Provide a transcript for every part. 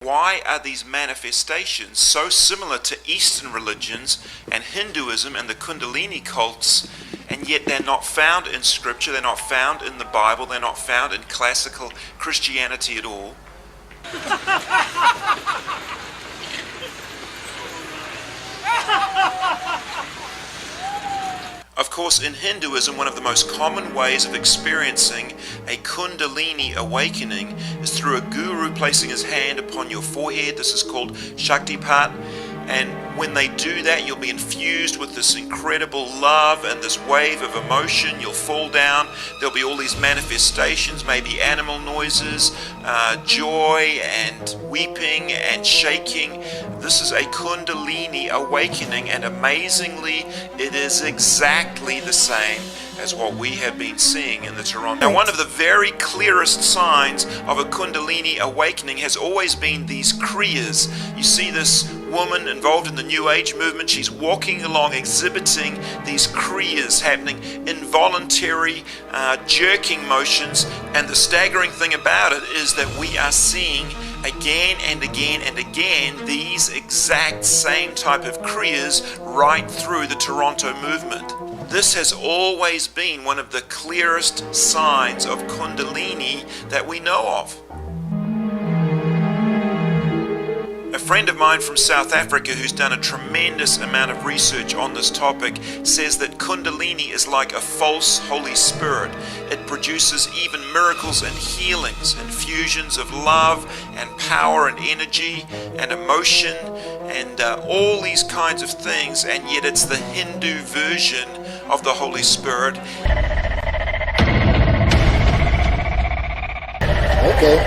Why are these manifestations so similar to Eastern religions and Hinduism and the Kundalini cults, and yet they're not found in Scripture, they're not found in the Bible, they're not found in classical Christianity at all? Of course, in Hinduism, one of the most common ways of experiencing a Kundalini awakening is through a guru placing his hand upon your forehead. This is called Shaktipat. And when they do that, you'll be infused with this incredible love and this wave of emotion. You'll fall down. There'll be all these manifestations, maybe animal noises, joy and weeping and shaking. This is a Kundalini awakening, and amazingly, it is exactly the same as what we have been seeing in the Toronto. Now, one of the very clearest signs of a Kundalini awakening has always been these kriyas. You see this woman involved in the New Age movement. She's walking along exhibiting these kriyas happening, involuntary jerking motions, and the staggering thing about it is that we are seeing again and again and again these exact same type of kriyas right through the Toronto movement. This has always been one of the clearest signs of Kundalini that we know of. A friend of mine from South Africa who's done a tremendous amount of research on this topic says that Kundalini is like a false Holy Spirit. It produces even miracles and healings, infusions of love and power and energy and emotion and all these kinds of things, and yet it's the Hindu version of the Holy Spirit. Okay.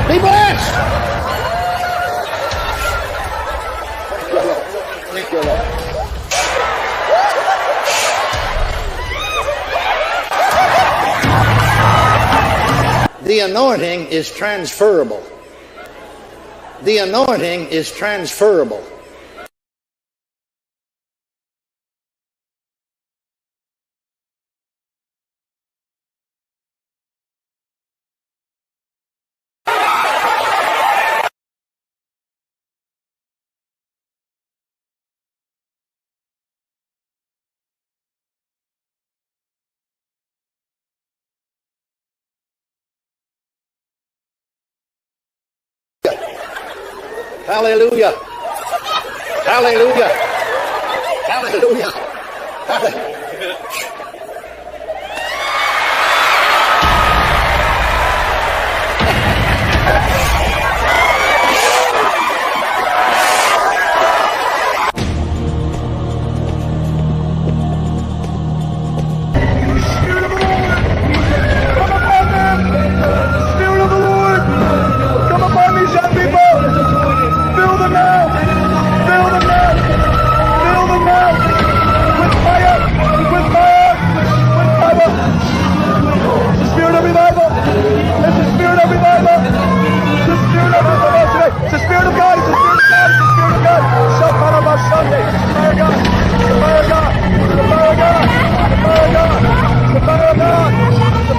Be blessed! Thank you, Lord. The anointing is transferable. The anointing is transferable. Hallelujah. Hallelujah. Hallelujah. Hallelujah.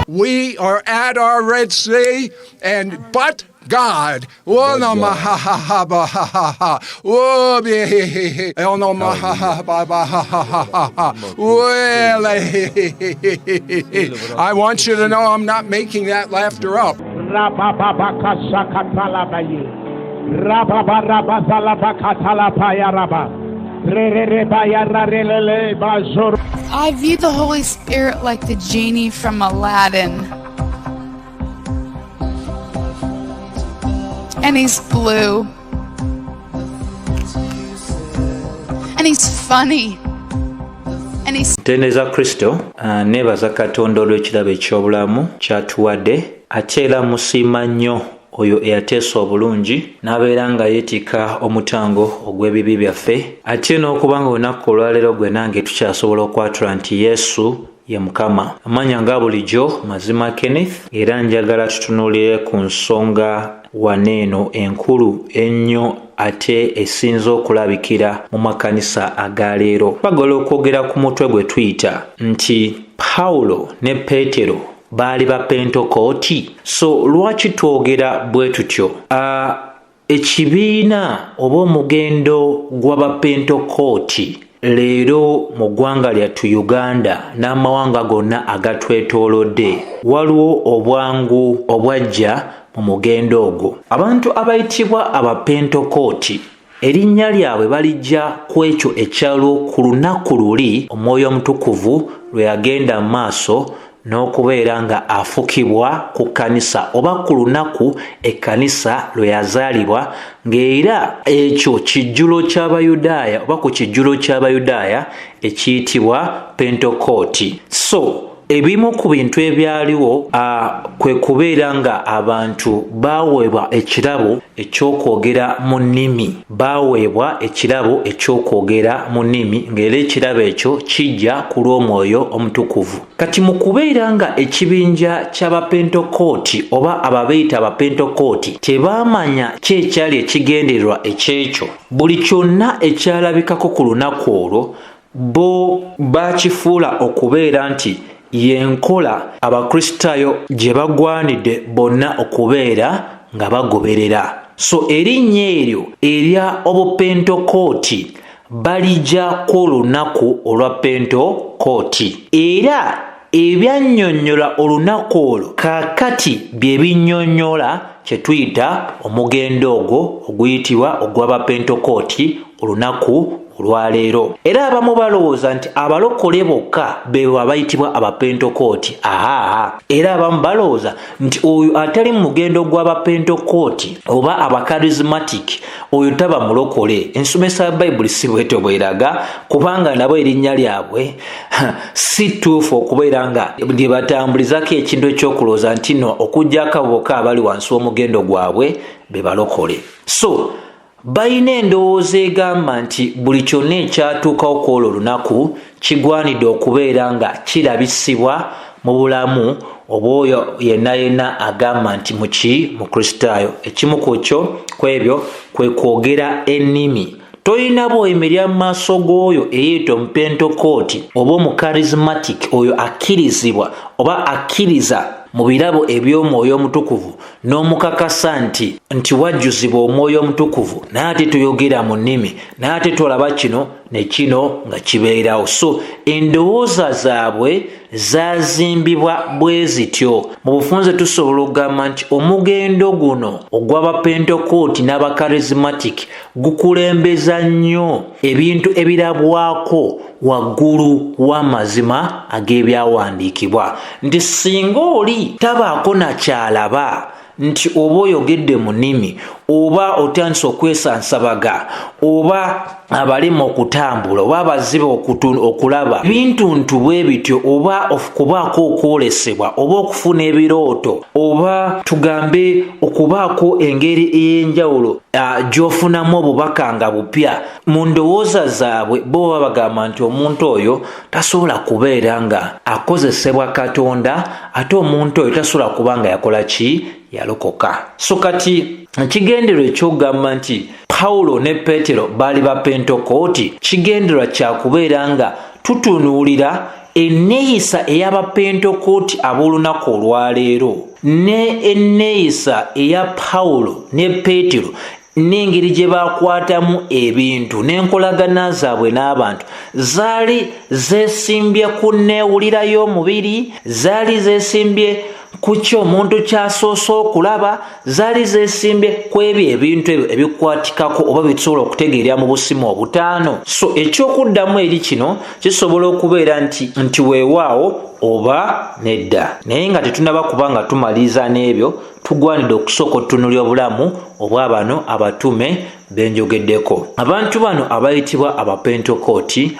We are at our Red Sea, but God. Oh, no, ma ha ha ha ba ha ha ha. Oh, be he he he. Oh, no, ma ha ha ba ba ha ha ha ha ha. Well, I want you to know I'm not making that laughter up. I view the Holy Spirit like the genie from Aladdin. And he's blue. And he's funny. And he's... Teneza Kristo, nebaza Katonda olw'ekirabo eky'obulamu ky'atuwadde, ate era musiima nnyo oyo eyateesa obulungi n'abeera nga yeetika omutango ogw'ebibi byaffe, ate n'okubanga olunaku olwaleero gwe nange tukyasobola okwatula nti Yesu ye Mukama. Amanya nga bulijjo Mazima Kenneth, era njagala tutunuulire ku nsonga waneeno enkulu ennyo ate esinza okulabikira mu makanisa agaleero. Twagala okwogera ku mutwe gwe tuyita nti Pawulo ne Peteero baali ba pentekooti. So lwaki twogera bwe tutyo? Ekibiina oba omugendo gw'abapentekooti leero mu ggwanga lyattu Uganda n'amawanga gonna agatwetoolodde waliwo obwangu obwajja mu mugendo ogwo. Abantu abayitibwa abapentekooti erinnya lyabwe balijja ku ekyo ekyaliwo ku lunaku luli Omwoyo Omutukuvu lwe yagenda mu maaso n'okubeera nga afukibwa ku kkanisa oba ku lunaku ekkanisa lwe yazaalibwa, ng'era ekyo kijjulo ky'Abayudaaya oba ku kijjulo ky'Abayudaaya ekiyitibwa pentekooti. So ebimu ku bintu ebyaliwo kwe kubeera nga abantu baweebwa ekirabo eky'okwogera mu nnimi, ng'era ekirabo ekyo kijja ku lw'Omwoyo Omutukuvu. Kati mu kubeera nga ekibinja ky'abapentekooti oba ababeeyita abapentekooti tebaamanya ki ekyali ekigendererwa ekyekyo, buli kyonna ekyalabikako ku lunaku olwo bo baakifuula okubeera nti yenkola Abakristaayo gye bagwanidde bonna okubeera nga bagoberera. So erinnya eryo erya obupentekooti balijja ku lunaku olwa pentekooti, era ebyannyonnyola olunaku olwo kaakati bye binnyonnyola kye tuyita omugendo ogwo oguyitibwa ogw'abapentekooti olunaku olwaleero. Era abamu balowooza nti abalokole bokka be abayitibwa abapentekooti. Era abamu balowooza nti oyo atali mu mugendo gw'abapentekooti oba abakarismatic oyo taba mulokole. Ensomesa ya Bayibuli si bwetyo bweraga, kubanga nabo erinnya lyabwe si tuufu okubeera nga lye batambulizako ekintu ekyokulowooza nti no okuggyako bokka abali wansi w'omugendo gwabwe be balokole. So balina endowooza egamba nti buli kyonna ekyatuukawo ku olwo olunaku kigwanidde okubeera nga kirabisibwa mu bulamu obwoyo yenna agamba nti mu Kristaayo. Ekimu ku kyo kwebyo kwe kwogera ennimi. Tolina bweyimirira mu maaso g'oyo eyeeta omupentekooti oba omukarismatic oyo akkirizibwa oba akkiriza mu birabo eby'Omwoyo Omutukuvu n'omukakasa nti wajjuzibwa Omwoyo Omutukuvu naye ate tuyogera mu nnimi naye ate tolaba kino ne kino nga kibeerawo. So endowooza zaabwe zazimbibwa bwe zityo. Mu bufunze tusobola okugamba nti omugendo guno ogw'abapentekooti n'abakarismatic gukulembeza nnyo ebintu ebirabwako waggulu w'amazima ag'ebyawandiikibwa, nti singa oli tabaako nakyalaba nti oba oyogedde mu nnimi oba otandise okwesansabaga oba abalema okutambula oba abazibe okulaba bintuntu bwe bityo oba okubaako okwolesebwa oba okufuna ebirooto oba tugambe okubaako engeri ey'enjawulo gy'ofunamu obubaka nga bupya, mu ndowooza zaabwe bo baba bagamba nti omuntu oyo tasobola kubeera nga akozesebwa Katonda, ate omuntu oyo tasobola kuba nga yakola ki? Yalokoka. So kati ekigendererwa eky'okugamba nti Pawulo ne Peteero baali ba pentekooti, kigendererwa kya kubeera nga tutunuulira enneeyisa ey'abapentekooti ab'olunaku olwaleero n'enneeyisa eya Pawulo ne Peteero n'engeri gye baakwatamu ebintu n'enkolagana zaabwe n'abantu zaali zeesimbye ku nneewulira y'omubiri, zaali zeesimbye ku kyo omuntu kyasoose okulaba, zaali zeesimbye ku ebyo ebintu ebyo ebikwatikako oba bisobola okutegeerera mu busimu obutaano. So ekyokuddamu eri kino kisobola okubeera nti weewaawo oba nedda, naye nga tetunaba kubanga tumaliriza n'ebyo, tugwanidde okusooka otutunulya obulamu obwa bano abatume benjogeddeko. Abantu bano abayitibwa abapentekooti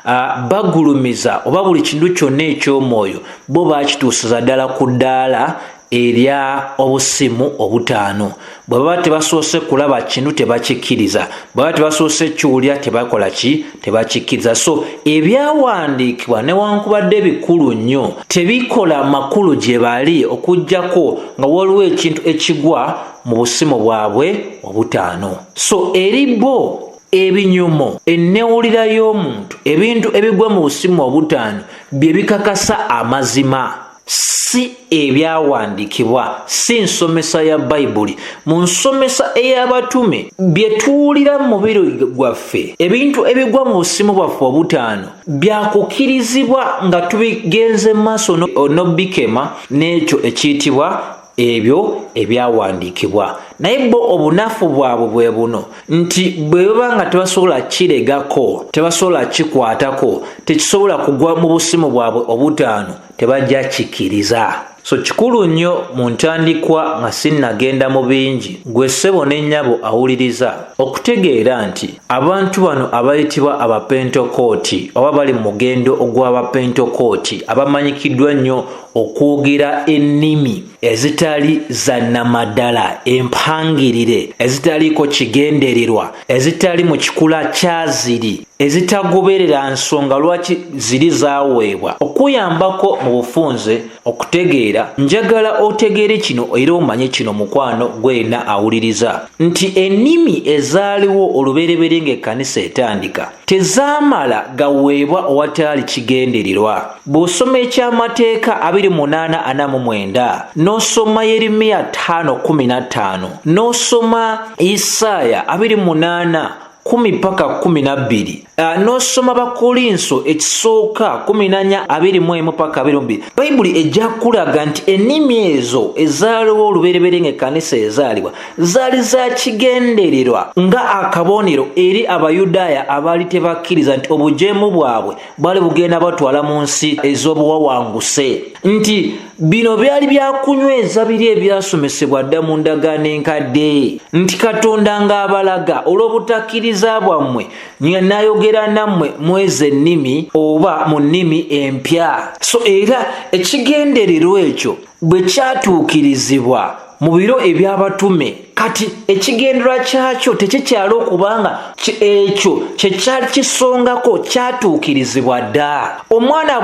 bagulumiza oba buli kintu kyonna eky'omwoyo bo baakituusiza ddala ku ddaala erya obusimu obutaano. Bwe baba tebasoose kulaba kintu tebakikkiriza, bwe baba tebasoose kiwulya tebakola ki, tebakikkiriza. So ebyawandiikibwa newankubadde bikulu nnyo tebikola makulu gye bali okuggyako nga waliwo ekintu ekigwa mu busimu bwabwe obutaano. So eri bo ebinyumo, enneewulira y'omuntu, ebintu ebigwa mu busimu obutaano bye bikakasa amazima, si ebyawandiikibwa, si nsomesa ya Bayibuli. Mu nsomesa ey'abatume bye tuwulira mu mubiri gwaffe, ebintu ebigwa mu busimu bwaffe obutaano byakukirizibwa nga tubigenze mu maaso n'obikema n'ekyo ekiyitibwa ebyo ebyawandiikibwa. Naye bo obunafu bwabwe bwe buno nti bwe baba nga tebasobola kiregako, tebasobola kikwatako, tekisobola kugwa mu busimu bwabwe obutaano, tebajja kikkiriza. So kikulu nnyo mu ntandikwa nga sinnagenda mu bingi, gwe ssebo n'ennyabo awuliriza okutegeera nti abantu bano abayitibwa abapentekooti oba bali mu mugendo ogw'abapentekooti abamanyikiddwa nnyo okwogera ennimi ezitali za nnamaddala, empangirire, ezitaliiko kigendererwa, ezitali mu kikula kyaziri, ezitagoberera nsonga lwaki ziri zaaweebwa, okuyambako mu bufunze okutegeera. Njagala otegeere kino era omanye kino mukwano gwena awuliriza nti ennimi ezaaliwo olubereberye ng'ekkanisa etandika tezaamala gaweebwa owataali kigendererwa. Bw'osoma ekyamateeka 28:49 n'osoma Yeremiya 5:15 n'osoma Isaaya 28:10-12 n'osoma Bakolinso ekisooka 14:21-22, Bayibuli ejja kulaga nti ennimi ezo ezaaliwo olubereberye ng'ekkanisa ezaalibwa zaali za kigendererwa nga akabonero eri Abayudaaya abaali tebakkiriza nti obujeemu bwabwe bwali bugenda batwala mu nsi ez'obuwawanguse, nti bino byali byakunyweza biri ebyasomesebwa dda mu ndagaano enkadde, nti Katonda ng'abalaga olw'obutakkiriza bwammwe n'ayogera nammwe mwezi ennimi oba mu nnimi empya. So era ekigendererwa ekyo bwe kyatuukirizibwa mu biro eby'abatume, kati ekigendererwa kyakyo tekikyali okubanga ekyo kye kyali kisongako kyatuukirizibwa dda. Omwana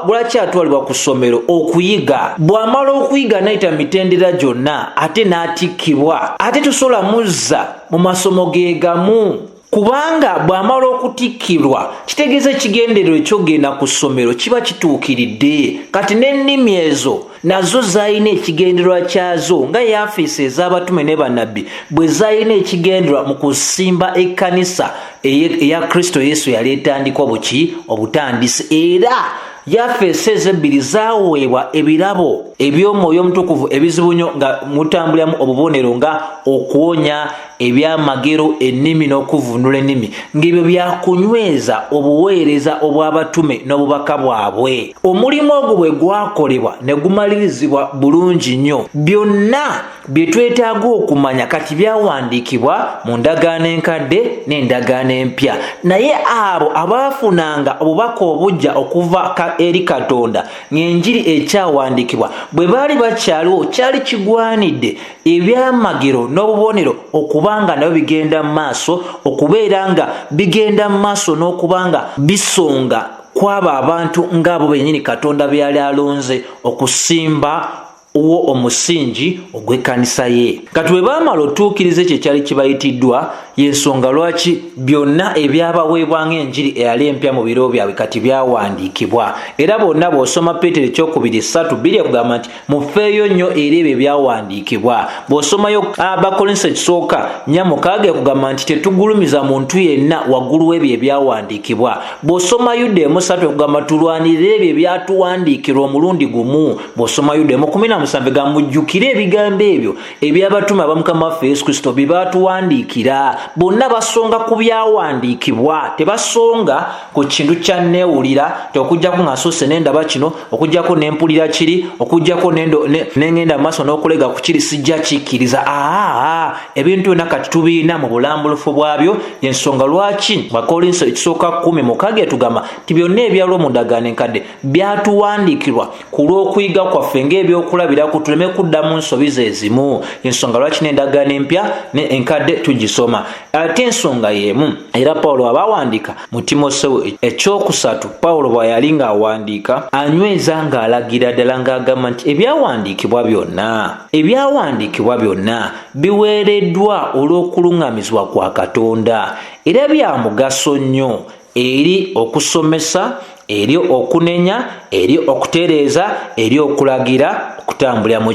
bw'akyatwalibwa ku ssomero okuyiga, bw'amala okuyiga n'ayita mitendera gyonna ate n'atikkibwa, ate tusobola muzza mu masomo ge gamu, kubanga bw'amala okutikkirwa kitegeeza ekigendererwa ekyogenda ku ssomero kiba kituukiridde. Kati n'ennimi ezo nazo zaalina ekigendererwa kyazo nga yafeesi ez'abatume ne bannabbi bwe zaalina ekigendererwa mu kusimba ekkanisa eya Kristo Yesu yali etandikwa obutandisi. Era yafeesi ezebbiri zaaweebwa ebirabo eby'Omwoyo Omutukuvu ebizibu nnyo nga mutambuliramu obubonero nga okuwonya, ebyamagero, ennimi n'okuvunula ennimi, ng'ebyo byakunyweza obuweereza obw'abatume n'obubaka bwabwe. Omulimu ogwo bwe gwakolebwa ne gumalirizibwa bulungi nnyo, byonna bye twetaaga okumanya kati byawandiikibwa mu ndagaano enkadde n'endagaano empya. Naye abo abaafunanga obubaka obujja okuva eri Katonda ng'enjiri ekyawandiikibwa bwe baali bakyaliwo, kyali kigwanidde ebyamagero n'obubonero okubanga nabyo bigenda mu maaso, okubeera nga bigenda mu maaso n'okubanga bisonga kwabo abantu ng'abo bennyini Katonda byali alonze okusimba owo omusingi ogw'ekkanisa ye. Kati bwe baamala otuukiriza ekyo ekyali kibayitiddwa, yensonga lwaki byonna ebyabaweebwa ng'enjiri eyali empya mu biro byabwe kati byawandiikibwa. Era bonna bw'osoma Peetero 2:3 kugamba nti mufeeyo nnyo eri ebyo ebyawandiikibwa. Bw'osomayo Abakolinso 4:6 kugamba nti tetugulumiza muntu yenna waggulu w'ebyo ebyawandiikibwa. Bw'osoma Yuda 3 kugamba tulwanirire ebyo ebyatuwandiikirwa omulundi gumu. Bw'osoma Yuda 17 ga mujjukire ebigambo ebyo eby'abatume ba Mukama waffe Yesu Kristo bye baatuwandiikira. Bonna basonga ku byawandiikibwa, tebasonga ku kintu kya neewulira, okujjako nga nsoose nendaba kino, okujjako nempulira kiri, okujjako nengenda maaso n'okulega ku kiri sijja kikkiriza. Ebintu byonna kati tubiina mu bulambulufu bwabyo. Yensonga lwaki Bakolinso 1:10 tugamba nti byonna ebyalwa mu ndagaano enkadde byatuwandiikirwa ku lw'okuyiga kwaffe ng'ebyokulabirako tuleme kuddamu nsobi ze ezimu. Yensonga lwaki n'endagaano empya ne enkadde tugisoma. Ate ensonga y'emu era Pawulo abawandiika mu Timoseewo 3 Pawulo bwe yali ng'awandiika anyweza ng'alagira ddala ng'agamba nti ebyawandiikibwa byonna biweereddwa olw'okuluŋŋamizibwa kwa Katonda era bya mugaso nnyo eri okusomesa, eri okunenya, eri okutereeza, eri okulagira okutambulira mu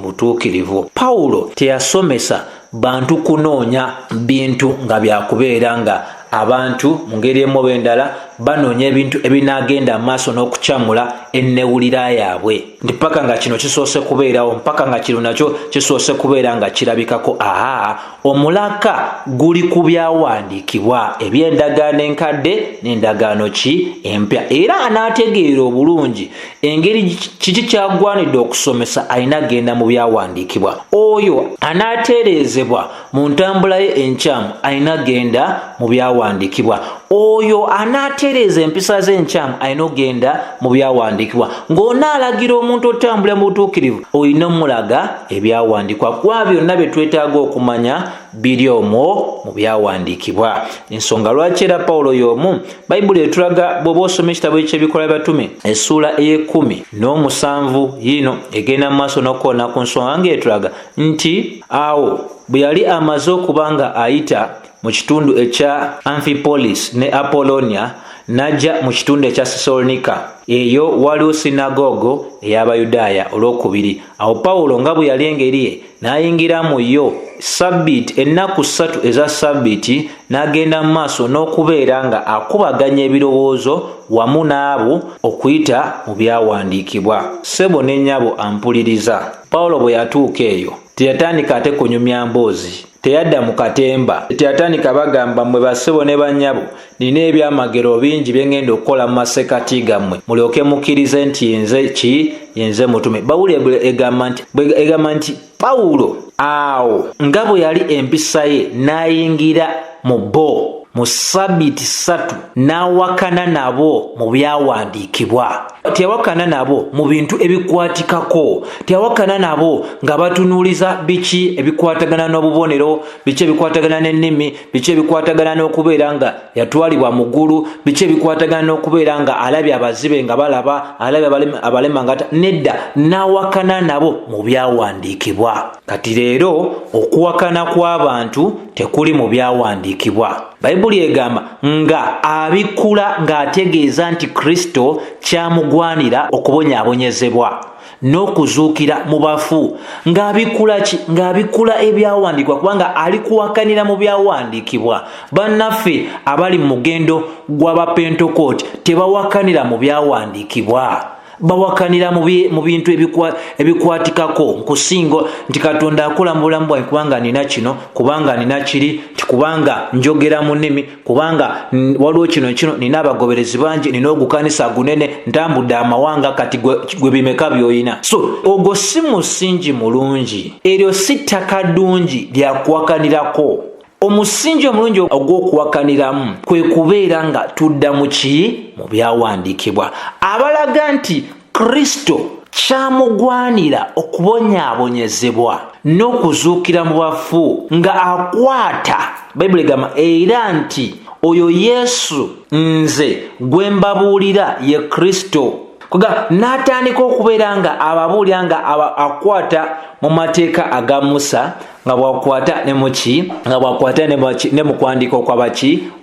butuukirivu. Pawulo teyasomesa bantu kunoonya bintu nga byakubeera nga abantu mu ngeri emu oba endala banoonya ebintu ebinaagenda maaso n'okukyamula ennewulira yaabwe nti paka nga kino kisoose kubeerawo, mpaka nga kino nakyo kisoose kubeera nga kirabikako. Omulaka guli ku byawandiikibwa eby'endagaano enkadde n'endagaano empya. Era anaategeera obulungi engeri kiki kyagwanidde okusomesa alina genda mu byawandiikibwa. Oyo anaatereezebwa mu ntambula ye enkyamu alina genda mu byawandiikibwa. Oyo anaatereeza empisa z'enkyamu alina ogenda mu byawandiikibwa. Ng'onaalagira omuntu otambula mu butuukirivu olina omulaga ebyawandiikibwa. Kwa byonna bye twetaaga okumanya biri omwo mu byawandiikibwa. Ensonga lwaki era Pawulo y'omu Bayibuli etulaga bw'oba osoma ekitabo eky'ebikola by'Abatume essula 10:7 yino egenda mu maaso n'okukoona ku nsonga ng'etulaga nti awo bwe yali amaze okuba nga ayita mu kitundu ekya Amphipolis ne Apolonia najja mu kitundu ekya Sesalonika. Eyo waliwo sinagogo ey'Abayudaaya olwokubiri. Awo Pawulo nga bwe yali engeri ye n'ayingira mu yo Sabbiiti ennaku 3 eza Sabbiiti n'agenda mu maaso n'okubeera nga akubaganya ebirowoozo wamu n'abo okuyita mu byawandiikibwa. Ssebo ne nnyabo ampuliriza. Pawulo bwe yatuuka eyo teyatandika ate kunyumya mboozi, teyadda mu katemba, teyatandika bagamba mmwe bassebo ne bannyabo nina ebyamagero bingi bye ngenda okukola mu masekati gammwe mulyoke mukkirize nti yenze mutume. Bawuli egamba nti Pawulo awo nga bwe yali empisa ye n'ayingira mu mu Sabbiiti 3 n'awakana nabo mu byawandiikibwa. Teyawakana nabo mu bintu ebikwatikako, teyawakana nabo nga batunuuliza biki ebikwatagana n'obubonero, biki ebikwatagana n'ennimi, biki ebikwatagana n'okubeera nga yatwalibwa mu ggulu, biki ebikwatagana n'okubeera nga alabye abazibe nga balaba, alabye abalema nga nedda. N'awakana nabo mu byawandiikibwa. Kati leero okuwakana kw'abantu tekuli mu byawandiikibwa. Bayibuli egamba nga abikula ng'ategeeza nti Kristo kyamugwanira okubonyaabonyezebwa n'okuzuukira mu bafu. Ng'abikula ebyawandiikibwa kubanga ali kuwakanira mu byawandiikibwa. Bannaffe abali mu mugendo gw'abapentekoote tebawakanira mu byawandiikibwa, bawakanira mu bintu ebikwatikako nkusingo nti Katonda akola mu bulamu bwange kubanga nina kino, kubanga nina kiri, kubanga njogera mu nnimi, kubanga waliwo kino nina abagoberezi bangi, nina ogukanisa gunene, ntambudde amawanga. Kati gwe bimeka by'oyina? So ogwo si musingi mulungi, eryo si ttaka ddungi lyakuwakanirako. Omusingi omulungi ogw'okuwakaniramu kwe kubeera nga tudda mu byawandiikibwa abalaga nti Kristo kyamugwanira okubonyaabonyezebwa n'okuzuukira mu bafu nga akwata. Bayibuli egamba era nti oyo Yesu nze gwe mbabuulira ye Kristo. kuga n'atandika okubeera nga ababuulira nga akwata mu mateeka aga Musa nga bwakwata ne muki nga bwakwata ne mu kuwandiika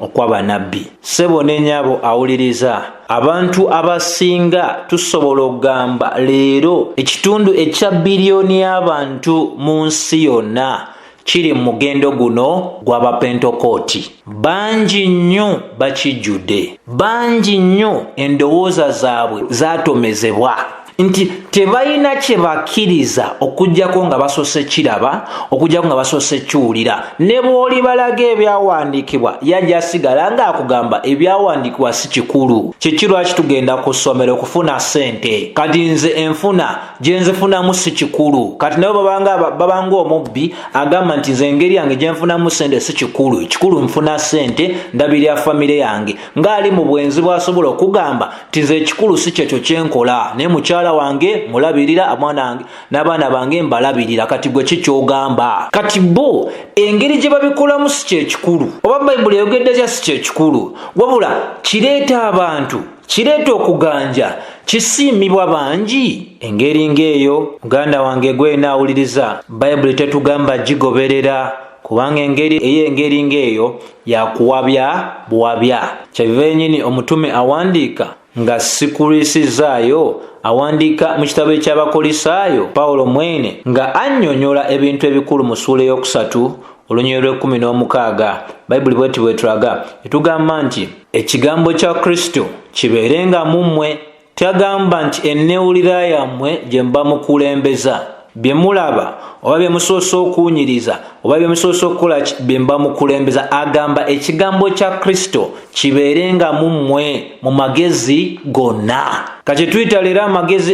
okw'abannabbi. Ssebo ne nnyabo awuliriza, abantu abasinga tusobola okugamba leero ekitundu ekya biliyoni y'abantu mu nsi yonna kiri mu mugendo guno gw'abapentekooti. Bangi nnyo bakijjudde, bangi nnyo endowooza zaabwe zaatomezebwa nti tebalina kye bakkiriza okuggyako nga basoose kiraba, okuggyako nga basoose kiwulira. Ne bw'oli balaga ebyawandiikibwa yajja asigala ng'akugamba ebyawandiikibwa si kikulu. Kiki lwaki tugenda ku ssomero okufuna ssente? Kati nze enfuna gye nzifunamu si kikulu. Kati nabo babanga omubbi agamba nti nze engeri yange gye nfunamu ssente si kikulu. Ekikulu nfuna ssente ndabirira famire yange. Ng'ali mu bwenzi bw'asobola okugamba nti nze ekikulu si kyekyo kye nkola, naye mukyala wange mulabirira, amwana wange n'abaana bange mbalabirira. Kati gwe kikyogamba? Kati bo engeri gye babikolamu si kyekikulu, oba Bayibuli eyogedde kya si kyekikulu, wabula kireeta abantu, kireeta okuganja, kisiimibwa bangi. Engeri ng'eyo muganda wange gwe naawuliriza, Bayibuli tetugamba gigoberera, kubanga engeri ng'eyo yakuwabya buwabya. Kyabiva yennyini omutume awandiika nga sikulisizaayo, awandiika mu kitabo eky'Abakolisaayo Pawulo mwene nga annyonnyola ebintu ebikulu mu ssuula ey'okusatu olunyiriri lw'16. Bayibuli bweti bwetulaga etugamba nti ekigambo kya Kristo kibeerenga mu mmwe. Tagamba nti enneewulira yammwe gye mba mukulembeza, bye mulaba oba bye musoose okuwunyiriza oba bye musoose okukola bye mba mukulembeza. Agamba ekigambo kya Kristo kibeerenga mu mmwe mu magezi gonna. Kati tuyita leero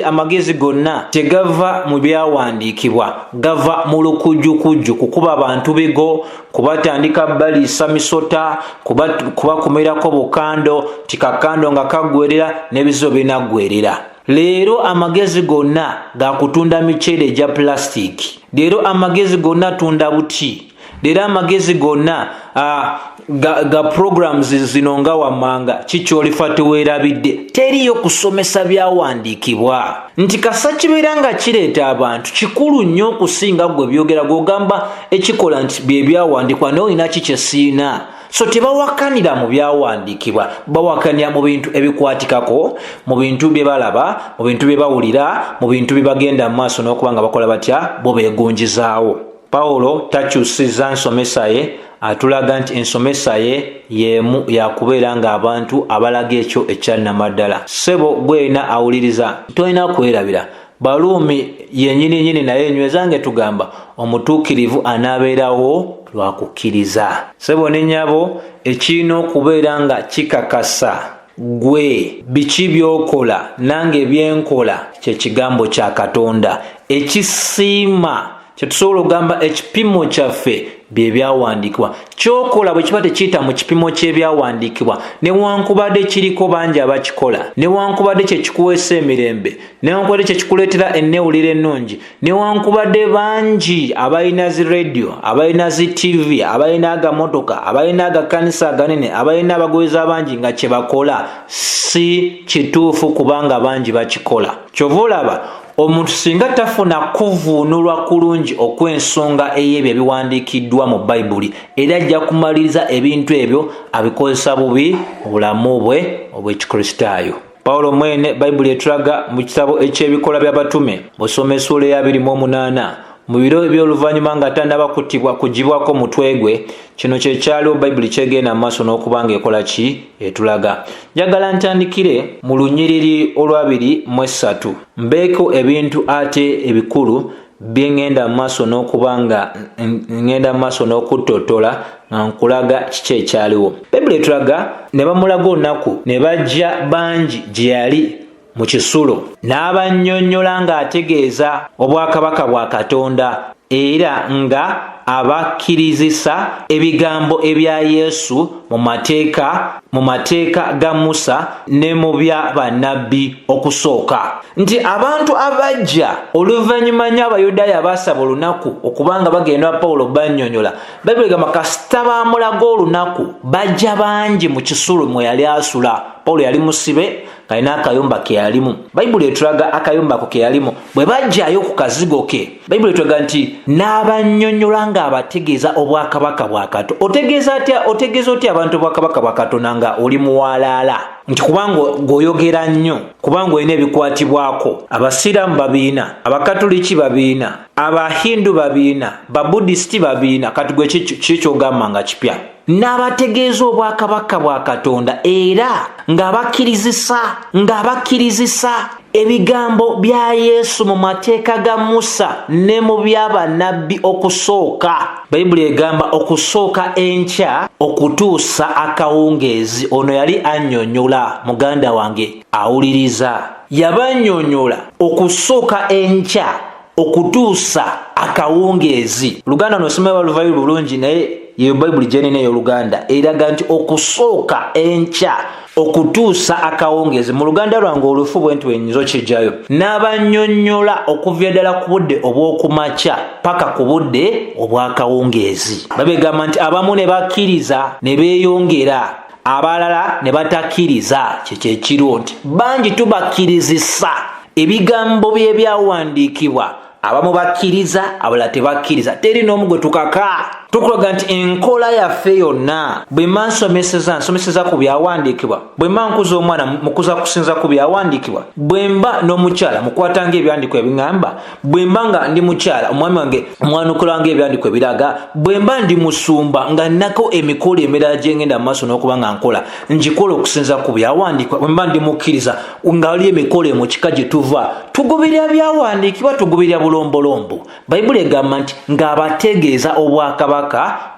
amagezi gonna tegava mu byawandiikibwa, gava mu lukujjukujju, kukuba abantu bigo, kubatandika baliisa misota, kubakumirako bukando, tikakando nga kaggwerera n'ebizibu binaggwerera. Leero amagezi gonna ga kutunda miceere egya plastic. Leero amagezi gonna tunda buti. Leero amagezi gonna ga programs zino nga wammanga kikyolifa teweerabidde. Teriyo kusomesa byawandiikibwa. Nti kasa kibeera nga kireeta abantu kikulu nnyo okusinga gwe byogera gw'ogamba ekikola nti bye byawandiikibwa n'olina ki kye siina. So tebawakanira mu byawandiikibwa, bawakanira mu bintu ebikwatikako, mu bintu bye balaba, mu bintu bye bawulira, mu bintu bye bagenda mu maaso n'okuba nga bakola batya bo beegonjezaawo. Pawulo takyusiza nsomesa ye, atulaga nti ensomesa ye y'emu yakubeera ng'abantu abalaga ekyo ekyannamaddala. Ssebo gwena awuliriza tolina kwerabira. Baluumi yennyini naye nywezange tugamba omutuukirivu anaabeerawo lwa kukkiriza. Ssebo ne nnyabo ekirina okubeera nga kikakasa gwe biki by'okola nange byenkola kye kigambo kya Katonda ekisiima kye tusobola okugamba ekipimo kyaffe bye byawandiikibwa. Kyokola bwe kiba tekiyita mu kipimo ky'ebyawandiikibwa, newankubadde kiriko bangi abakikola, newankubadde kye kikuweesa emirembe, newankubadde kye kikuleetera enneewulira ennungi, newankubadde bangi abalina zi radio, abalina zi TV, abalina agamotoka, abalina agakanisa aganene, abalina abagoberezi abangi nga kye bakola si kituufu kubanga bangi bakikola. Kyova olaba omuntu singa tafuna kuvuunulwa kulungi okw'ensonga ey'ebyo ebiwandiikiddwa mu Bayibuli, era ajja kumaliriza ebintu ebyo abikozesa bubi mu bulamu bwe obw'Ekikristaayo. Pawulo mwene Bayibuli etulaga mu kitabo eky'ebikola by'abatume bw'osoma essuula eya 28 mu biro eby'oluvannyuma nga tannaba kugibwako mutwe gwe, kino kye kyaliwo Bayibuli kyegenda mu maaso n'okuba ng'ekola ki etulaga. Njagala ntandikire mu lunyiriri olwa-23 mbeeko ebintu ate ebikulu bye ngenda mu maaso n'okuba nga ngenda mu maaso n'okuttotola nga nkulaga kiki ekyaliwo. Bayibuli etulaga ne bamulaga olunaku ne bajja bangi gye yali mu kisulo n'abannyonnyola ng'ategeeza obwakabaka bwa Katonda era nga abakkirizisa ebigambo ebya Yesu mu mateeka mu mateeka ga Musa ne mu bya bannabbi okusooka nti abantu abajja oluvannyuma nnyo Abayudaaya baasaba olunaku okubanga bagenda Pawulo bannyonnyola Bayibuli egamba kasita baamulaga olunaku bajja bangi mu kisulo mwe yali asula. Pawulo yali musibe kalina akayumba ke yalimu. Bayibuli etulaga akayumba ko ke yalimu bwe bajjayo ku kazigo ke. Bayibuli etulaga nti n'abannyonnyola ng'abategeeza obwakabaka bwa Katonda. Otegeeza otya abantu obwakabaka bwa Katonda nga oli muwalaala nti kubanga ng'oyogera nnyo, kubanga olina ebikwatibwako. Abasiraamu babiina, Abakatoliki babiina, Abahindu babiina, Babudisiti babiina. Kati gwe kikyogamba nga kipya. N'abategeeza obwakabaka bwa Katonda era ng'abakkirizisa ebigambo bya Yesu mu mateeka ga Musa ne mu bya bannabbi okusooka. Bayibuli egamba okusooka enkya okutuusa akawungeezi. Ono yali annyonnyola, muganda wange awuliriza, yabannyonnyola okusooka enkya okutuusa akawungeezi. Luganda nosoma baluvayo bulungi naye ye Bayibuli jenene y'Oluganda eraga nti okusooka enkya okutuusa akawungeezi. Mu Luganda lwange olufu bwentu enyinza okijjayo. N'abannyonnyola okuva ddala ku budde obw'okumakya paka ku budde obw'akawungeezi. Babegamba nti abamu ne bakkiriza ne beeyongera, abalala ne batakkiriza. Kyekiro nti bangi tubakkirizisa ebigambo bye byawandiikibwa. Abamu bakkiriza, abalala tebakkiriza. Teri n'omu gwe tukaka. Tukulaga nti enkola yaffe yonna bwe mba nsomeseza ku byawandiikibwa, bwe mba nkuza omwana mukuza kusinza ku byawandiikibwa, bwe mba n'omukyala mukwatanga ebyandikwa ebiŋŋamba, bwe mba nga ndi mukyala omwami wange mwanukulanga ebyandikwa ebiraga, bwe mba ndi musumba nga nnako emikolo emirala gye ngenda mu maaso n'okuba nga nkola ngikola okusinza ku byawandiikibwa, bwe mba ndi mukkiriza nga wali emikolo mu kika gye tuva tugoberera byawandiikibwa, tugoberera bulombolombo. Bayibuli egamba nti ng'abategeeza obwakabaka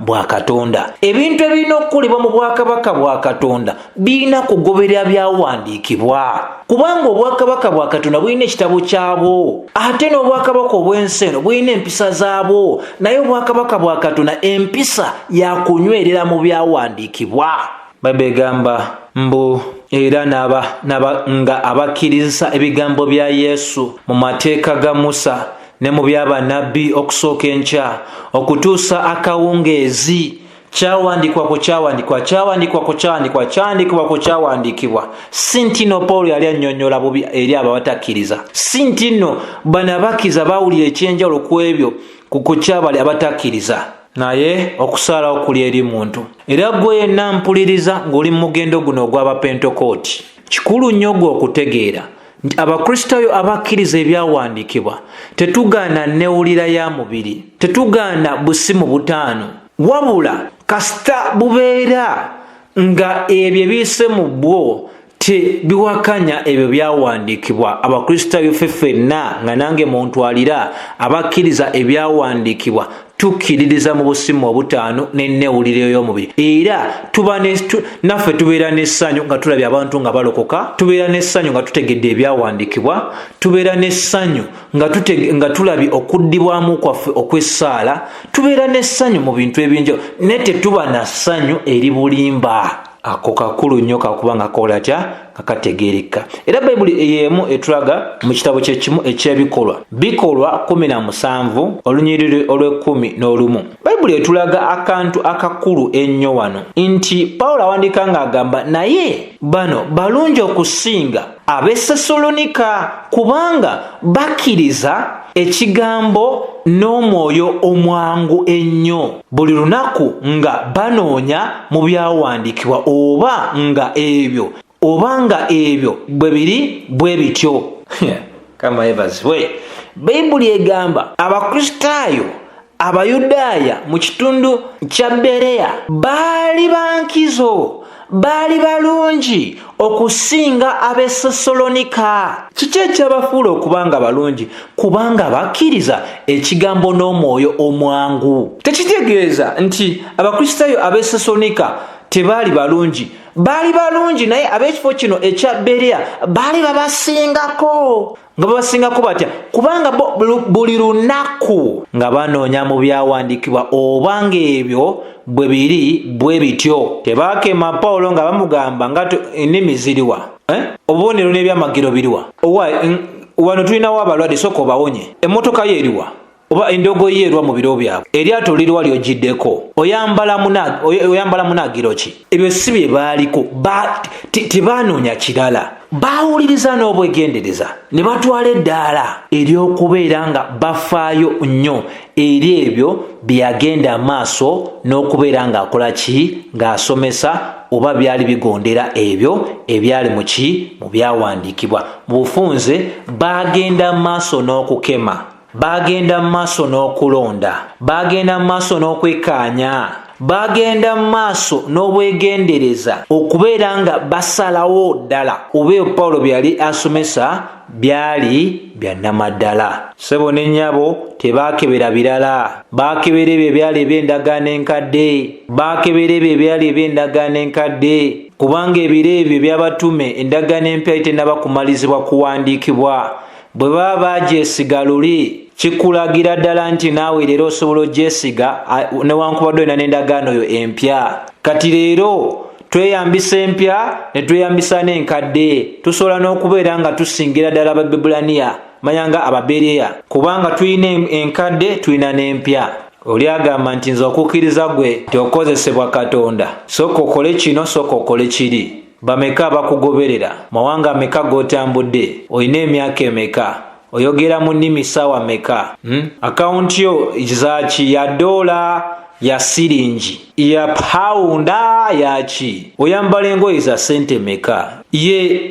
bwa Katonda. Ebintu ebirina okukolebwa mu bwakabaka bwa Katonda birina kugoberera byawandiikibwa, kubanga obwakabaka bwa Katonda bulina ekitabo kyabwo, ate n'obwakabaka obw'ensi eno bulina empisa zaabwo. Naye obwakabaka bwa Katonda empisa yakunywerera mu byawandiikibwa. Bayibuli egamba mbu era nga abakkirizisa ebigambo bya Yesu mu mateeka ga Musa ne mu bya bannabbi okusooka enkya okutuusa akawungeezi. Kyawandikibwa. Si nti nno Pawulo yali annyonnyola bubi eri abatakkiriza, si nti nno bano abakkiriza baawulira ekyenjawulo ku ebyo ku kyabali abatakkiriza, naye okusaalawo kuli eri muntu. Era gwe yenna mpuliriza ng'oli mu mugendo guno ogw'abapentekooti, kikulu nnyo gwe okutegeera nti Abakristaayo abakkiriza ebyawandiikibwa tetugaana nnewulira ya mubiri, tetugaana busimu butaano, wabula kasita bubeera nga ebyo ebiyise mu bwo tebiwakanya ebyo byawandiikibwa. Abakristaayo ffenna nga nange muntwalira abakkiriza ebyawandiikibwa tukkiririza mu busimu obutaano n'ennewuliro y'omubiri, era naffe tubeera n'essanyu nga tulabye abantu nga balokoka, tubeera n'essanyu nga tutegedde ebyawandiikibwa, tubeera n'essanyu nga tulabye okuddibwamu kwaffe okw'essaala, tubeera n'essanyu mu bintu ebingi, naye tetuba na ssanyu eri bulimba. Ako kakulu nnyo kakuba nga kola tya kakategeereka. Era Bayibuli y'emu etulaga mu kitabo kyekimu eky'ebikolwa 17 olunyiriri olw'11. Bayibuli etulaga akantu akakulu ennyo wano nti Pawulo awandiika ng'agamba naye bano balungi okusinga ab'e Sesalonika kubanga bakkiriza ekigambo n'omwoyo omwangu ennyo buli lunaku nga banoonya mu byawandiikibwa oba nga ebyo bwe biri bwe bityo. Kama ebazibwe. Bayibuli egamba Abakristaayo Abayudaaya mu kitundu kya Bereya baali bankizo, baali balungi okusinga ab'e Sesalonika. Kiki ekyabafuula okubanga balungi? Kubanga bakkiriza ekigambo n'omwoyo omwangu. Tekitegeeza nti Abakristaayo ab'e Sesalonika tebaali balungi baali balungi naye ab'ekifo kino ekya Bereya baali babasingako nga babasingako batya kubanga buli lunaku nga banoonya mu byawandiikibwa oba ng'ebyo bwe biri bwe bityo. Tebaakema Pawulo nga bamugamba nga ennimi ziriwa obubonero n'ebyamagiro biriwa wano tulinawo abalwadde sooka obawonye, emmotoka ye eriwa oba endogoyi yerwa mu biro byabwe, eryato liriwa lyogiddeko, oyambala munagiro ki? Ebyo si bye baaliko, tebaanoonya kirala, baawuliriza n'obwegendereza ne batwala eddaala ery'okubeera nga bafaayo nnyo eri ebyo byagenda maaso n'okubeera ng'akola ki, ng'asomesa oba byali bigondera ebyo ebyali mu byawandiikibwa. Mu bufunze baagenda maaso n'okukema, bagenda maaso n'okulonda, bagenda maaso n'okwekaanya, bagenda maaso n'obwegendereza okubeera nga basalawo ddala oba Pawulo byali asomesa byali bya nnamaddala. Ssebo ne nnyabo tebaakebera birala, baakebera ebyo ebyali eby'endagaano enkadde, baakebera ebyo ebyali eby'endagaano enkadde, kubanga ebiro ebyo by'abatume endagaano empya itennaba kumalizibwa kuwandiikibwa. Bwe baba bagyesiga luli kikulagira ddala nti naawe leero osobola ogyesiga newankubadde olina n'endagaano yo empya. Kati leero tweyambisa empya ne tweyambisa n'enkadde, tusobola n'okubeera nga tusingira ddala Abaebbulaniya manyanga Ababereya kubanga tulina enkadde tulina n'empya. Oli agamba nti nze okukkiriza gwe teokozesebwa Katonda, sooka okole kino sooka okole kiri. Bameka abakugoberera, mawanga ameka g'otambudde, olina emyaka emeka, oyogera mu nnimi ssaawa meka, akawunti yo zaaki, ya $, ya siringi, ya pawunda, yaki, oyambala engoye za ssente meka, ye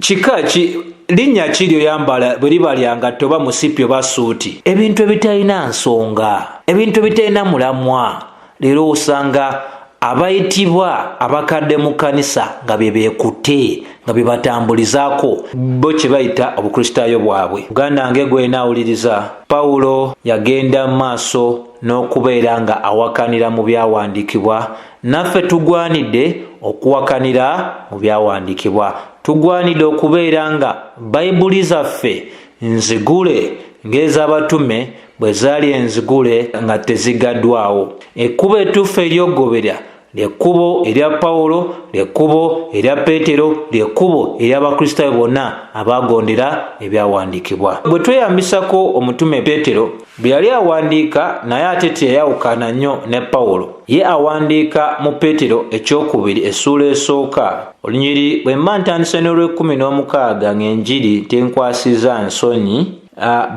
kika ki linnya kiri oyambala bwe liba lya ngatto oba musipi oba suuti, ebintu ebitalina nsonga, ebintu ebitalina mulamwa. Leero osanga abayitibwa abakadde mu kkanisa nga bye beekutte nga bye batambulizaako bo kye bayita obukristaayo bwabwe. Uganda nge gwe naawuliriza, Pawulo yagenda mu maaso n'okubeera nga awakanira mu byawandiikibwa. Naffe tugwanidde okuwakanira mu byawandiikibwa, tugwanidde okubeera nga bayibuli zaffe nzigule ng'ez'abatume bwe zaali enzigule nga tezigaddwawo. Ekkubo ettuufu ery'ogoberera lyekkubo erya Pawulo, lyekkubo erya Peteero, lyekkubo ery'abakristaayo bonna abaagondera ebyawandiikibwa. Bwe tweyambisako omutume Peteero bwe yali awandiika, naye ate teyayawukana nnyo ne Pawulo. Ye awandiika mu Peteero ekyokubiri essuula esooka, olunyiri bwe mba ntandise n'olw'16 ng'enjiri tenkwasiza nsonyi,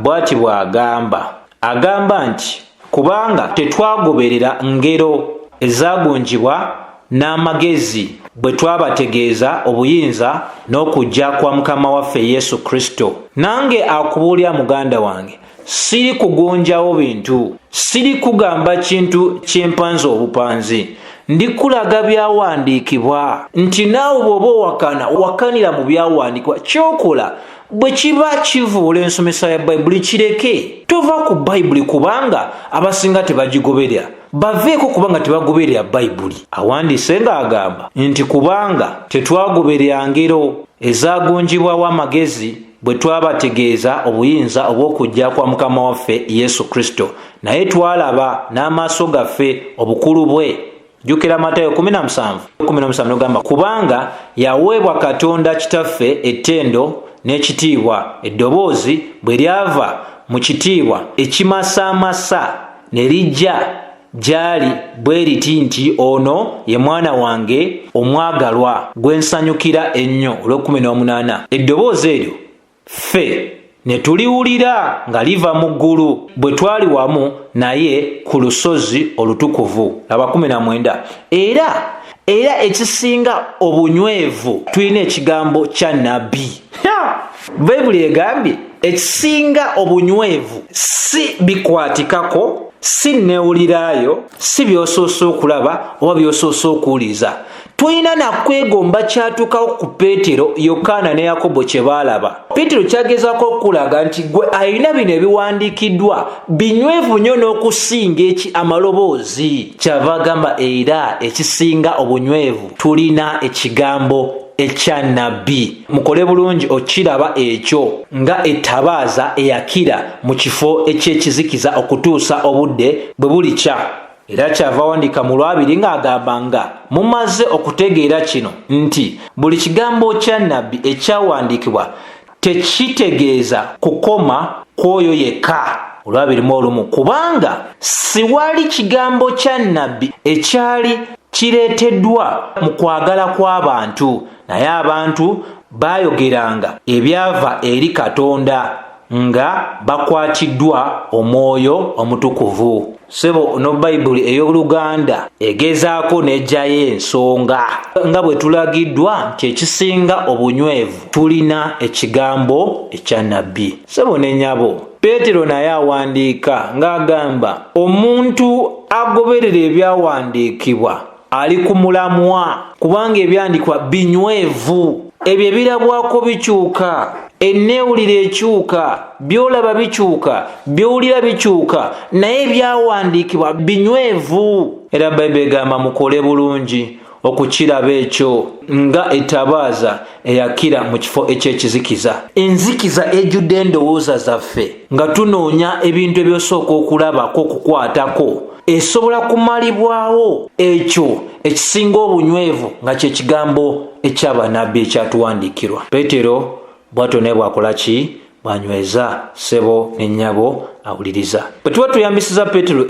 bw'ati bw'agamba nti kubanga tetwagoberera ngero ezaagunjibwa n'amagezi bwe twabategeeza obuyinza n'okujja kwa Mukama waffe Yesu Kristo. Nange akubuulira muganda wange, siri kugonjawo bintu, siri kugamba kintu kyempanze obupanzi, ndikulaga byawandiikibwa nti naawe bw'oba wakanira mu byawandiikibwa, kyokola bwe kiba kivuula ensomesa ya Bayibuli kireke, tova ku Bayibuli kubanga abasinga tebagigoberera, baveeko kubanga tebagoberera Bayibuli. Awandiise ng'agamba nti kubanga tetwagoberera ngero ezaagunjibwawo amagezi bwe twabategeeza obuyinza obw'okujja kwa Mukama waffe Yesu Kristo, naye twalaba n'amaaso gaffe obukulu bwe. Jjukira Matayo 17:17 n'ogamba kubanga yaweebwa Katonda kitaffe ettendo n'ekitiibwa, eddoboozi bwe lyava mu kitiibwa ekimasaamasa ne lijja gy'ali bwe liti nti ono ye mwana wange omwagalwa gwe nsanyukira ennyo. Olw'18 eddoboozi eryo ffe ne tuliwulira nga liva mu ggulu bwe twali wamu naye ku lusozi olutukuvu. Laba 19 era ekisinga obunywevu tulina ekigambo kya nabbi. Bayibuli egambye ekisinga obunywevu si bikwatikako, si newuliraayo, si byosoose okulaba oba byosoose okuwuliza, tulina nakwegomba kyatuukawo ku Peteero, Yokaana ne Yakobo kye baalaba. Peteero kyagezaako okulaga nti gwe alina bino ebiwandiikiddwa binywevu nnyo n'okusinga amaloboozi. Kyava agamba era ekisinga obunywevu tulina ekigambo ekya nnabbi. Mukole bulungi okiraba ekyo nga ettabaaza eyakira mu kifo eky'ekizikiza okutuusa obudde bwe bulikya. Era kyava wandika mu Lwabiri ng'agamba nga mumaze okutegeera kino nti buli kigambo kya nnabbi ekyawandiikibwa tekitegeeza kukoma kw'oyo yekka. Olwabiri mu olumu, kubanga siwali kigambo kya nnabbi ekyali kireeteddwa mu kwagala kw'abantu, naye abantu baayogeranga ebyava eri Katonda nga bakwatiddwa Omwoyo Omutukuvu. Sebo no Bayibuli ey'Oluganda egezaako n'ejjayo ensonga nga bwe tulagiddwa nti ekisinga obunywevu tulina ekigambo ekya nnabbi. Sebo ne nnyabo, Peetero naye awandiika ng'agamba omuntu agoberera ebyawandiikibwa ali ku mulamwa, kubanga ebyandikwa binywevu. Ebyo ebirabwako bikyuka, enneewuliro ekyuka, byolaba bikyuka, byowulira bikyuka, naye ebyawandiikibwa binywevu. Era Bayibuli egamba mukole bulungi okukiraba ekyo nga ettabaaza eyakira mu kifo eky'ekizikiza. Enzikiza ejjudde endowooza zaffe nga tunoonya ebintu ebyosooka okulabako okukwatako esobola kumalibwawo ekyo ekisinga obunywevu nga kye kigambo eky'abannabbi ekyatuwandiikirwa. Peetero bw'atyo naye bw'akola ki? Bw'anyweza ssebo ne nnyabo awuliriza. Bwe tuba tuyambisiza Peetero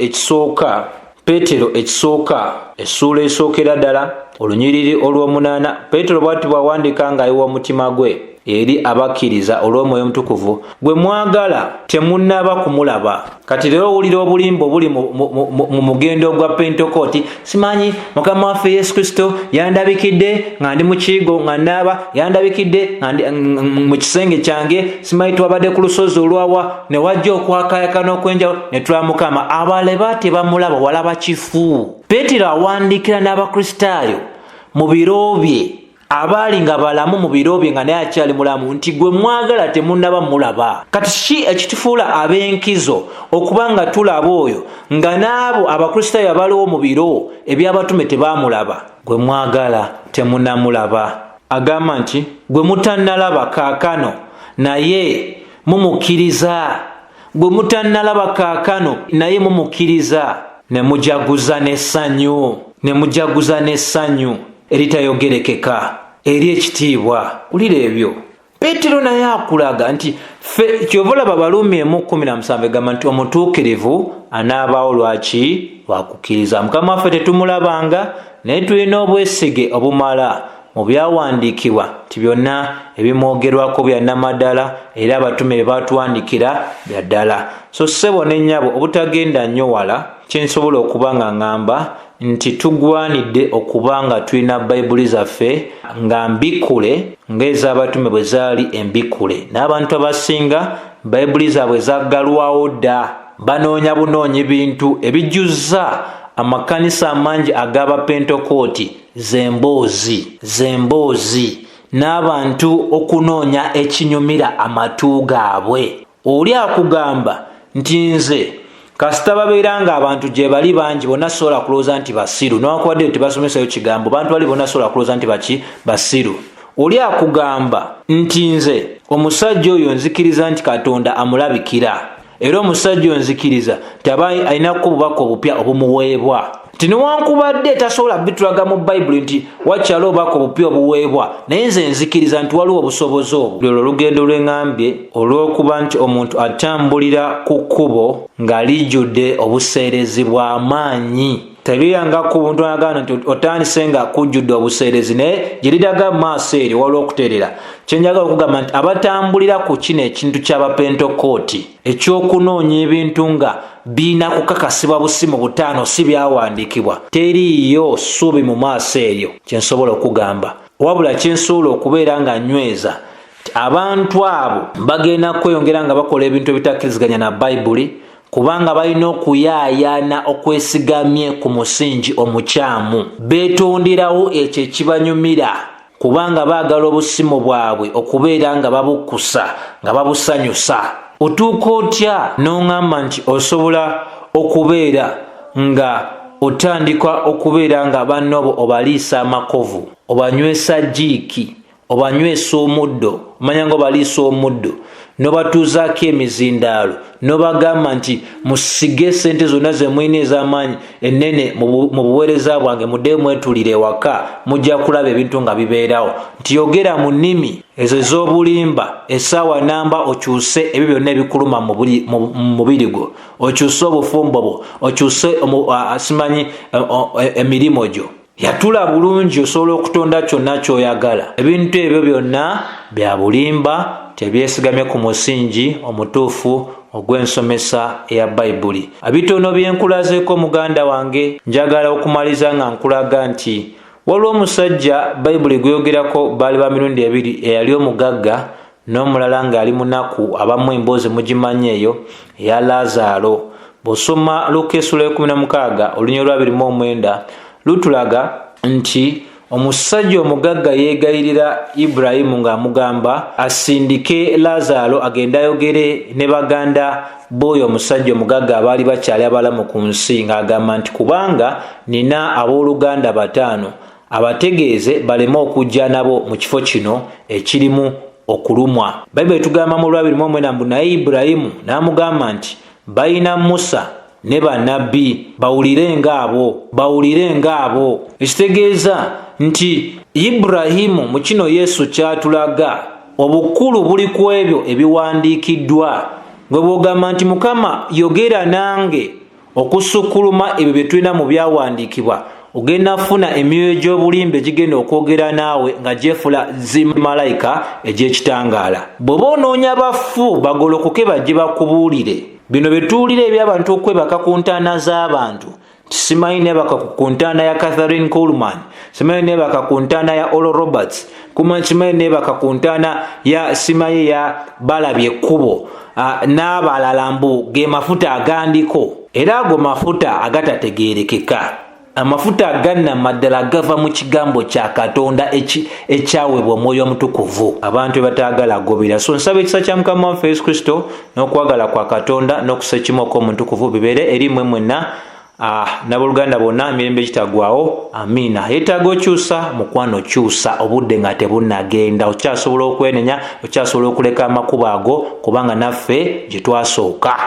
ekisooka essuula esookera ddala olunyiriri olw'omunaana, Peetero bw'ati bw'awandiika ng'ayiwa omutima gwe eri abakkiriza olw'Omwoyo Omutukuvu, gwe mwagala temunnaba kumulaba. Kati leero owulira obulimba obuli mu mugendo gwa pentekoote. Simanyi Mukama waffe Yesu Kristo yandabikidde nga ndi mu kiyigo nga nnaaba, yandabikidde nga ndi mu kisenge kyange, simanyi twabadde ku lusozi olwawa ne wajja okwakaayakana okw'enjawulo ne tulaba Mukama. Abalaba tebamulaba, walaba kifu. Peetero awandiikira n'Abakristaayo mu biro bye, abaali nga balamu mu biro bye nga naye akyali mulamu, nti gwe mwagala temunnaba mulaba. Kati ki ekitufuula ab'enkizo okuba nga tulaba oyo nga n'abo Abakristaayo abaliwo mu biro eby'abatume tebaamulaba? Gwe mwagala temunnamulaba. Agamba nti gwe mutannalaba kaakano naye mumukkiriza. Gwe mutannalaba kaakano naye mumukkiriza. Ne mujaguza n'essanyu eritayogerekeka ery'ekitiibwa. Ulira ebyo. Peetero naye akulaga nti ffe kyova olaba Abaluumi 1:17 egamba nti omutuukirivu anaabaawo lwaki? Lwakukkiriza. Mukama waffe tetumulabanga naye tulina obwesige obumala mu byawandiikibwa nti byonna ebimwogerwako bya nnamaddala era abatume bye baatuwandikira bya ddala. So ssebo ne nnyabo, obutagenda nnyo wala, kyensobola okuba nga ŋŋamba nti tugwanidde okuba nga tulina Bayibuli zaffe nga mbikule ng'ez'abatume bwe zaali embikule. N'abantu abasinga Bayibuli zaabwe zaggalwawo dda, banoonya bunoonyi bintu ebijjuzza amakanisa amangi ag'Abapentekooti zemboozi n'abantu okunoonya ekinyumira amatu gaabwe. Oli akugamba nti nze kasita babeera nga abantu gye bali bangi bonna sobola kulowooza nti basiru, newankubadde tebasomesayo kigambo, bantu bali bonna sobola kulowooza nti basiru. Oli akugamba nti nze omusajja oyo nzikiriza nti Katonda amulabikira, era omusajja oyo nzikiriza taba alinako obubaka obupya obumuweebwa. Nti newankubadde tasobola bitulaga mu Bayibuli nti wakyalo obubaka obupya obuweebwa, naye nze nzikiriza nti waliwo obusobozi obwo. Lwelo olugendo lw'eŋŋambye olw'okuba nti omuntu atambulira ku kkubo nga lijjudde obuseerezi bw'amaanyi. Tebyeyanga ku buntu agana nti otandise nga kujjudde obuseerezi naye gye lidaga mu maaso eri waliwo okuteerera. Kyenjagala okugamba nti abatambulira ku kino ekintu ky'Abapentekooti ekyokunoonya ebintu nga biina kukakasibwa busimu butaano si byawandiikibwa, teriiyo ssuubi mu maaso eryo. Kyensobola okugamba wabula kyensobola okubeera nga nyweza abantu abo bagenda kweyongera nga bakola ebintu ebitakkiriziganya na Bayibuli, kubanga balina okuyaayaana okwesigamye ku musingi omukyamu. Beetonderawo ekyo ekibanyumira kubanga baagala obusimu bwabwe okubeera nga babukkusa nga babusanyusa. Otuuka otya n'oŋŋamba nti osobola okubeera nga otandika okubeera nga bannobo obaliisa amakovu, obanywesa jiiki, obanywesa omuddo, omanya nga obaliisa omuddo, n'obatuuzaako emizindaalo, n'obagamba nti musige sente zonna ze mulina ez'amaanyi ennene mu buweereza bwange mudde mwetulire ewaka mujja kulaba ebintu nga bibeerawo. Nti yogera mu nnimi ezo ez'obulimba, essaawa namba okyuse ebyo byonna ebikuluma mu mubiri gwo, okyuse obufumbo bwo, okyuse simanyi emirimu gyo. Yatula bulungi osobola okutonda kyonna ky'oyagala. Ebintu ebyo byonna bya bulimba, tebyesigamye ku musingi omutuufu ogw'ensomesa eya Bayibuli. Ebitono bye nkulazeeko muganda wange, njagala okumaliza nga nkulaga nti waliwo omusajja Bayibuli gweyogerako baali ba mirundi ebiri, eyali omugagga n'omulala ng'ali munaku, abamu emboozi mugimanyi eyo eya Laazaalo. Bw'osoma Luka essula 16 olunyiriri lwa 29 lutulaga nti omusajja omugagga yeegayirira Ibulayimu ng'amugamba asindike Laazaalo agende ayogere ne baganda b'oyo omusajja omugagga abaali bakyali abalamu ku nsi, ng'agamba nti kubanga nina abooluganda 5 abategeeze baleme okujja nabo mu kifo kino ekirimu okulumwa. Bayibuli etugamba mu Lwabiri mu 29 naye Ibulayimu n'amugamba nti balina Musa ne bannabbi, bawulire ng'abo. Ekitegeeza nti Ibulayimu mu kino Yesu kyatulaga obukulu buli ku ebyo ebiwandiikiddwa. Gwe bw'ogamba nti Mukama yogera nange okusukkuluma ebyo bye tulina mu byawandiikibwa, ogenda funa emyoyo gy'obulimba egigenda okwogera naawe nga gyefula zimalayika egy'ekitangaala. Bw'oba onoonya bafu bagolokoke bajje bakubuulire bino bye tuwulira eby'abantu okwebaka ku ntaana z'abantu. Simanyi nebaka ku ntaana ya Catherine Coleman, simanyi nebaka ku ntaana ya Oral Roberts, simanyi nebaka ku ntaana ya simanyi ya Balabye Ekkubo, n'abalala mbu ge mafuta agandiko, era ago mafuta agatategeerekeka. Amafuta agannamaddala gava mu kigambo kya Katonda ekyaweebwa Omwoyo Omutukuvu, abantu bataagala agobera. So nsaba ekisa kya Mukama waffe Yesu Kristo n'okwagala kwa Katonda n'okusa ekimu okw'Omutukuvu bibeere eri mmwe mwenna n'abooluganda bonna, emirembe gitagwawo. Amiina. Yeetaaga okyusa, mukwano kyusa, obudde nga tebunnagenda. Okyasobola okwenenya, okyasobola okuleka amakubo ago kubanga naffe gye twasooka.